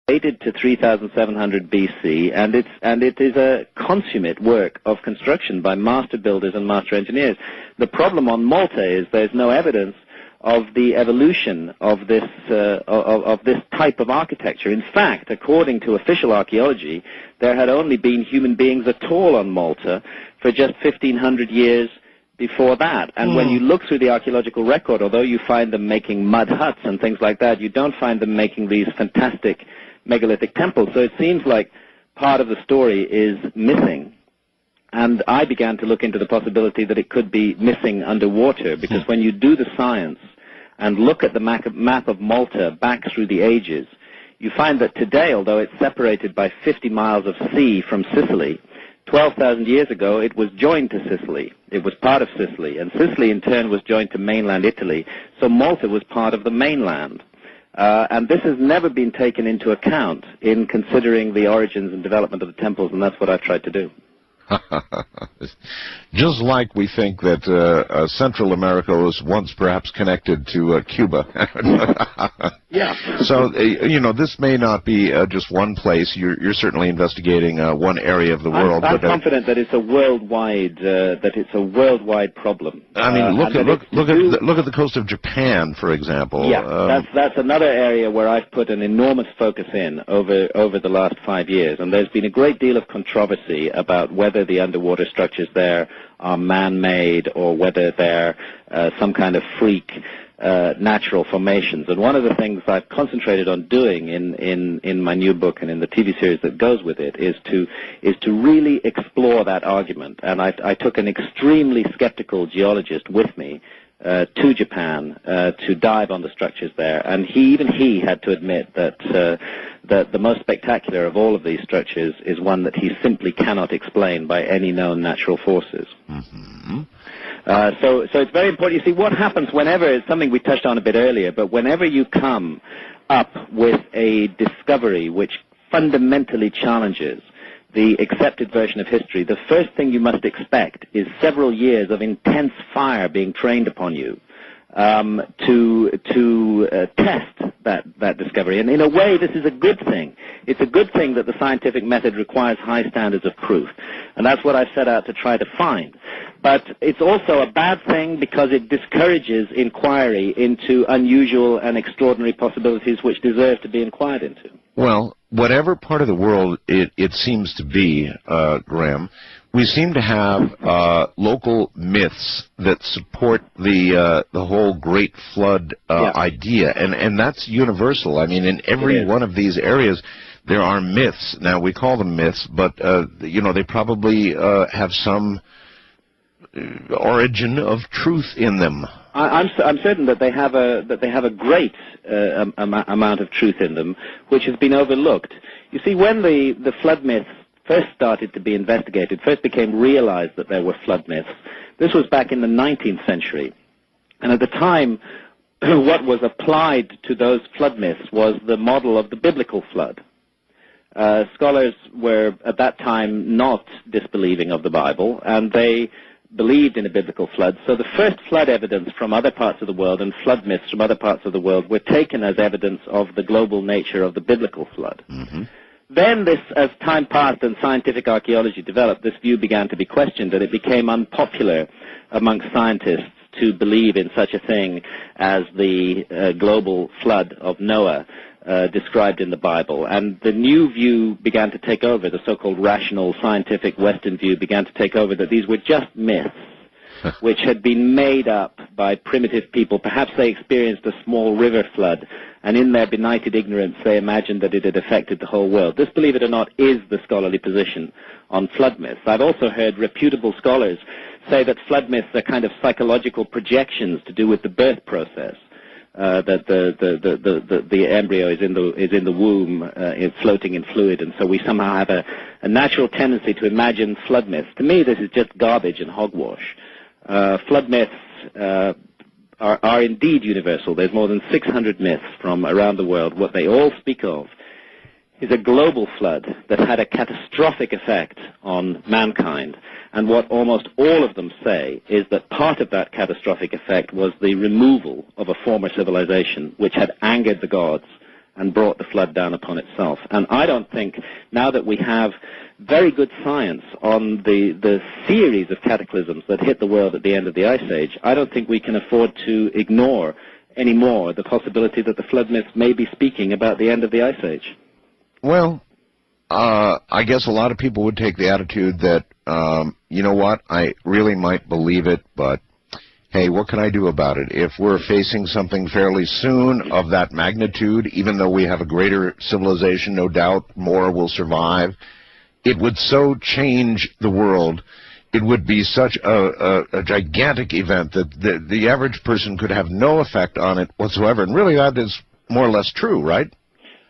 dated to 3700 BC, and it is a consummate work of construction by master builders and master engineers. The problem on Malta is there's no evidence of the evolution of this type of architecture. In fact, according to official archaeology, there had only been human beings at all on Malta for just 1500 years before that. And when you look through the archaeological record, although you find them making mud huts and things like that, you don't find them making these fantastic megalithic temples. So it seems like part of the story is missing. And I began to look into the possibility that it could be missing underwater, because when you do the science and look at the map of Malta back through the ages, you find that today, although it's separated by 50 miles of sea from Sicily, 12,000 years ago it was joined to Sicily. It was part of Sicily, and Sicily in turn was joined to mainland Italy, so Malta was part of the mainland. And this has never been taken into account in considering the origins and development of the temples, and that's what I've tried to do. Just like we think that Central America was once perhaps connected to Cuba. Yeah. So, you know, this may not be just one place. You're certainly investigating one area of the world. I'm confident that it's a worldwide problem. I mean, look at the coast of Japan, for example. Yeah, that's another area where I've put an enormous focus in over the last 5 years, and there's been a great deal of controversy about whether the underwater structures there are man-made or whether they're some kind of freak natural formations. And one of the things I've concentrated on doing in my new book and in the TV series that goes with it is to really explore that argument. And I took an extremely skeptical geologist with me to Japan to dive on the structures there, and even he had to admit that the most spectacular of all of these structures is one that he simply cannot explain by any known natural forces. Mm-hmm. So it's very important. You see, what happens whenever, it's something we touched on a bit earlier, but whenever you come up with a discovery which fundamentally challenges the accepted version of history, the first thing you must expect is several years of intense fire being trained upon you to test that discovery. And in a way, this is a good thing. It's a good thing that the scientific method requires high standards of proof, and that's what I've set out to try to find. But it's also a bad thing because it discourages inquiry into unusual and extraordinary possibilities which deserve to be inquired into. Well, whatever part of the world it seems to be, Graham, we seem to have local myths that support the whole Great Flood idea, and that's universal. I mean, in every one of these areas, there are myths. Now, we call them myths, but you know, they probably have some origin of truth in them. I'm certain that they have a great amount of truth in them, which has been overlooked. You see, when the flood myths first started to be investigated, first became realized that there were flood myths, this was back in the 19th century. And at the time, what was applied to those flood myths was the model of the biblical flood. Scholars were at that time not disbelieving of the Bible, and they believed in a biblical flood. So the first flood evidence from other parts of the world and flood myths from other parts of the world were taken as evidence of the global nature of the biblical flood. Mm-hmm. Then this, as time passed and scientific archaeology developed, this view began to be questioned, and it became unpopular amongst scientists to believe in such a thing as the global flood of Noah described in the Bible. And the new view began to take over, the so-called rational scientific Western view began to take over, that these were just myths which had been made up by primitive people. Perhaps they experienced a small river flood, and in their benighted ignorance they imagined that it had affected the whole world. This, believe it or not, is the scholarly position on flood myths. I've also heard reputable scholars say that flood myths are kind of psychological projections to do with the birth process. That the embryo is in the womb, floating in fluid, and so we somehow have a natural tendency to imagine flood myths. To me, this is just garbage and hogwash. Flood myths are indeed universal. There's more than 600 myths from around the world. What they all speak of is a global flood that had a catastrophic effect on mankind. And what almost all of them say is that part of that catastrophic effect was the removal of a former civilization which had angered the gods and brought the flood down upon itself. And I don't think, now that we have very good science on the series of cataclysms that hit the world at the end of the Ice Age, I don't think we can afford to ignore anymore the possibility that the flood myths may be speaking about the end of the Ice Age. Well, I guess a lot of people would take the attitude that, you know what, I really might believe it, but hey, what can I do about it? If we're facing something fairly soon of that magnitude, even though we have a greater civilization, no doubt more will survive, it would so change the world, it would be such a gigantic event that the average person could have no effect on it whatsoever. And really that is more or less true, right?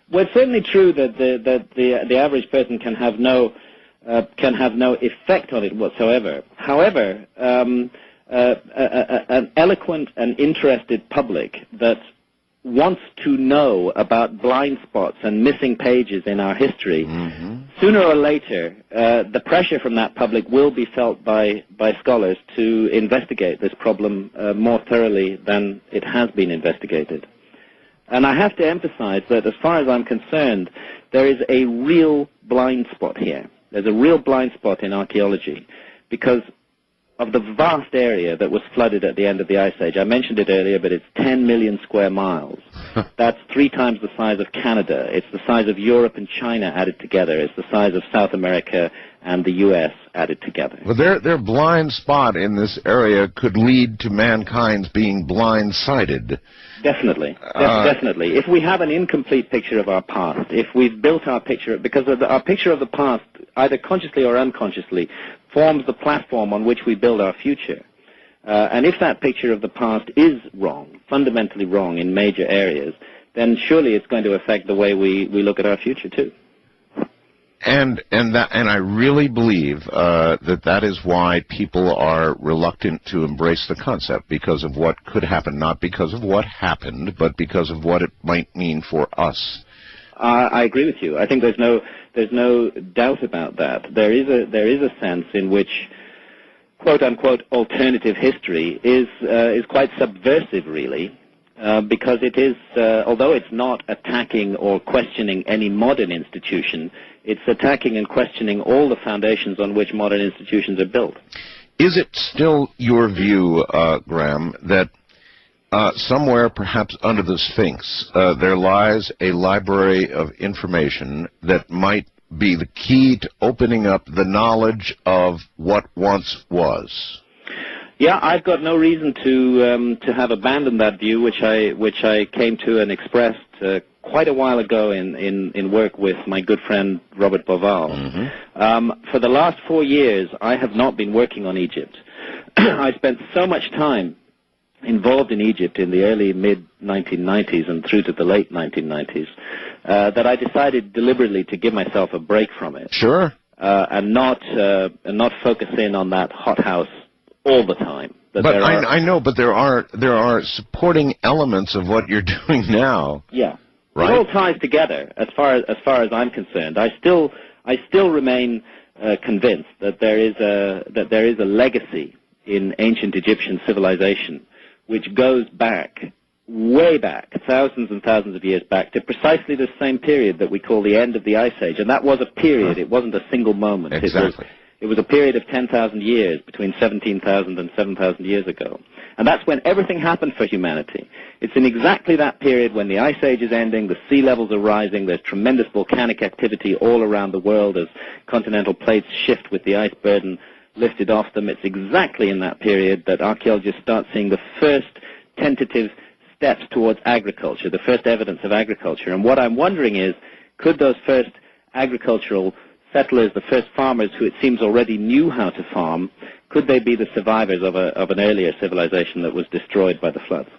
Well, it's certainly true that the average person can have no effect on it whatsoever. However, an eloquent and interested public that wants to know about blind spots and missing pages in our history, sooner or later, the pressure from that public will be felt by scholars to investigate this problem more thoroughly than it has been investigated. And I have to emphasize that as far as I'm concerned, there is a real blind spot here. There's a real blind spot in archaeology because of the vast area that was flooded at the end of the Ice Age. I mentioned it earlier, but it's 10 million square miles. That's 3 times the size of Canada. It's the size of Europe and China added together. It's the size of South America and the U.S. added together. Well, their blind spot in this area could lead to mankind's being blindsided. Definitely, definitely. If we have an incomplete picture of our past, if we've built our picture, because our picture of the past, either consciously or unconsciously, forms the platform on which we build our future. And if that picture of the past is wrong, fundamentally wrong in major areas, then surely it's going to affect the way we look at our future too. And I really believe that is why people are reluctant to embrace the concept, because of what could happen, not because of what happened, but because of what it might mean for us. I agree with you. I think there's no doubt about that. There is a sense in which, quote unquote, alternative history is quite subversive, really, because it is, although it's not attacking or questioning any modern institution, it's attacking and questioning all the foundations on which modern institutions are built. Is it still your view, Graham, that somewhere, perhaps under the Sphinx, there lies a library of information that might be the key to opening up the knowledge of what once was? Yeah, I've got no reason to have abandoned that view, which I came to and expressed quite a while ago in work with my good friend Robert Boval. For the last 4 years, I have not been working on Egypt. I spent so much time involved in Egypt in the early mid-1990s and through to the late 1990s that I decided deliberately to give myself a break from it. Sure. And not focus in on that hothouse all the time. But I know, but there are supporting elements of what you're doing now. Yeah. Right? It all ties together as far as I'm concerned. I still remain convinced that there is a legacy in ancient Egyptian civilization which goes back, way back, thousands and thousands of years back, to precisely the same period that we call the end of the Ice Age. And that was a period. It wasn't a single moment. Exactly. It was a period of 10,000 years, between 17,000 and 7,000 years ago. And that's when everything happened for humanity. It's in exactly that period when the Ice Age is ending, the sea levels are rising, there's tremendous volcanic activity all around the world as continental plates shift with the ice burden lifted off them. It's exactly in that period that archaeologists start seeing the first tentative steps towards agriculture, the first evidence of agriculture. And what I'm wondering is, could those first agricultural settlers, the first farmers who it seems already knew how to farm, could they be the survivors of an earlier civilization that was destroyed by the floods?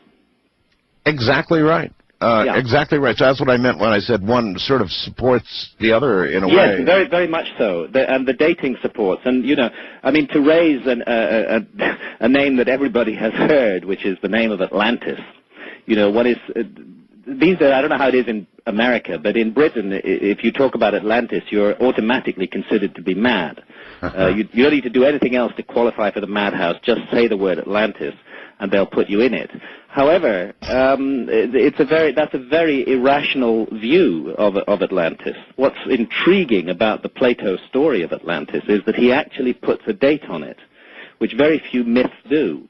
Exactly right. Yeah. Exactly right. So that's what I meant when I said one sort of supports the other in a way. Yes, very, very much so. And the dating supports. And, you know, I mean, to raise a name that everybody has heard, which is the name of Atlantis, you know, what is... These days, I don't know how it is in America, but in Britain, if you talk about Atlantis, you're automatically considered to be mad. You don't need to do anything else to qualify for the madhouse. Just say the word Atlantis. and they'll put you in it. However, that's a very irrational view of Atlantis. What's intriguing about the Plato story of Atlantis is that he actually puts a date on it, which very few myths do.